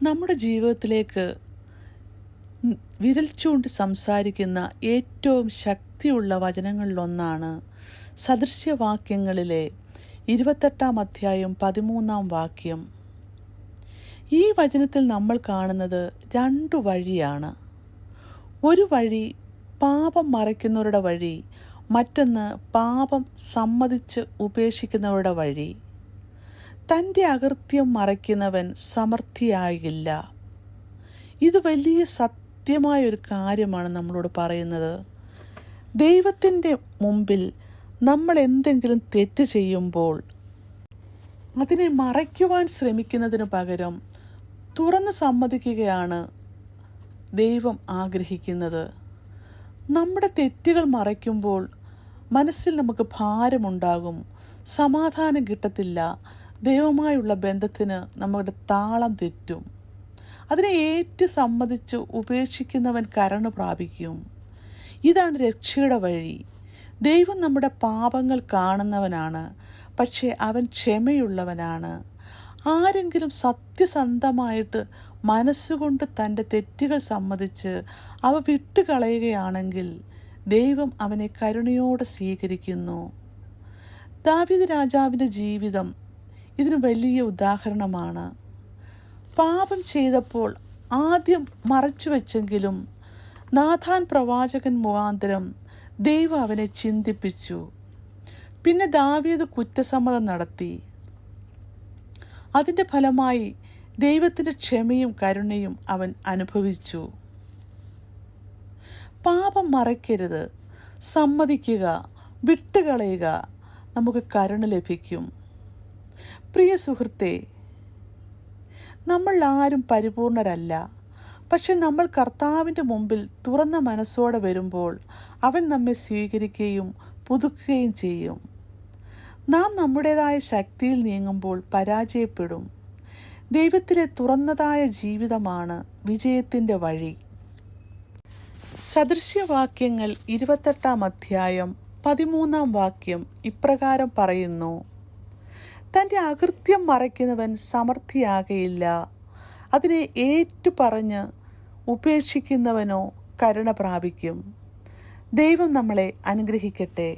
നമ്മുടെ ജീവിതത്തിലേക്ക് വിരൽ ചൂണ്ടി സംസാരിക്കുന്ന ഏറ്റവും ശക്തിയുള്ള വചനങ്ങളിലൊന്നാണ് സദൃശ്യവാക്യങ്ങളിലെ 28 അധ്യായം 13 വാക്യം. ഈ വചനത്തിൽ നമ്മൾ കാണുന്നത് 2 വഴിയാണ്. ഒരു വഴി പാപം മറയ്ക്കുന്നവരുടെ വഴി, മറ്റൊന്ന് പാപം സമ്മതിച്ച് ഉപേക്ഷിക്കുന്നവരുടെ വഴി. തൻ്റെ അകൃത്യം മറയ്ക്കുന്നവൻ സമർത്ഥിയാകില്ല. ഇത് വലിയ സത്യമായൊരു കാര്യമാണ് നമ്മളോട് പറയുന്നത്. ദൈവത്തിൻ്റെ മുമ്പിൽ നമ്മൾ എന്തെങ്കിലും തെറ്റ് ചെയ്യുമ്പോൾ അതിനെ മറയ്ക്കുവാൻ ശ്രമിക്കുന്നതിന് പകരം തുറന്ന് സമ്മതിക്കുകയാണ് ദൈവം ആഗ്രഹിക്കുന്നത്. നമ്മുടെ തെറ്റുകൾ മറയ്ക്കുമ്പോൾ മനസ്സിൽ നമുക്ക് ഭാരമുണ്ടാകും, സമാധാനം കിട്ടത്തില്ല, ദൈവവുമായുള്ള ബന്ധത്തിന് നമ്മുടെ താളം തെറ്റും. അതിനെ ഏറ്റു സമ്മതിച്ച് ഉപേക്ഷിക്കുന്നവൻ കരുണ പ്രാപിക്കും. ഇതാണ് രക്ഷയുടെ വഴി. ദൈവം നമ്മുടെ പാപങ്ങൾ കാണുന്നവനാണ്, പക്ഷേ അവൻ ക്ഷമയുള്ളവനാണ്. ആരെങ്കിലും സത്യസന്ധമായിട്ട് മനസ്സുകൊണ്ട് തൻ്റെ തെറ്റുകൾ സമ്മതിച്ച് അവ വിട്ടുകളയുകയാണെങ്കിൽ ദൈവം അവനെ കരുണയോടെ സ്വീകരിക്കുന്നു. ദാവീദ് രാജാവിൻ്റെ ജീവിതം ഇതിന് വലിയ ഉദാഹരണമാണ്. പാപം ചെയ്തപ്പോൾ ആദ്യം മറച്ചു വെച്ചെങ്കിലും നാഥാൻ പ്രവാചകൻ മുഖാന്തരം ദൈവം അവനെ ചിന്തിപ്പിച്ചു. പിന്നെ ദാവീദ് കുറ്റസമ്മതം നടത്തി. അതിൻ്റെ ഫലമായി ദൈവത്തിൻ്റെ ക്ഷമയും കരുണയും അവൻ അനുഭവിച്ചു. പാപം മറയ്ക്കരുത്, സമ്മതിക്കുക, വിട്ടുകളയുക, നമുക്ക് കരുണ ലഭിക്കും. പ്രിയ സുഹൃത്തേ, നമ്മൾ ആരും പരിപൂർണരല്ല. പക്ഷെ നമ്മൾ കർത്താവിൻ്റെ മുമ്പിൽ തുറന്ന മനസ്സോടെ വരുമ്പോൾ അവൻ നമ്മെ സ്വീകരിക്കുകയും പുതുക്കുകയും ചെയ്യും. നാം നമ്മുടേതായ ശക്തിയിൽ നീങ്ങുമ്പോൾ പരാജയപ്പെടും. ദൈവത്തിലെ തുറന്നതായ ജീവിതമാണ് വിജയത്തിൻ്റെ വഴി. സദൃശ്യവാക്യങ്ങൾ 28 അധ്യായം 13 വാക്യം ഇപ്രകാരം പറയുന്നു: തൻ്റെ അകൃത്യം മറയ്ക്കുന്നവൻ സമർത്ഥിയാകയില്ല, അതിനെ ഏറ്റുപറഞ്ഞ് ഉപേക്ഷിക്കുന്നവനോ കരുണ പ്രാപിക്കും. ദൈവം നമ്മളെ അനുഗ്രഹിക്കട്ടെ.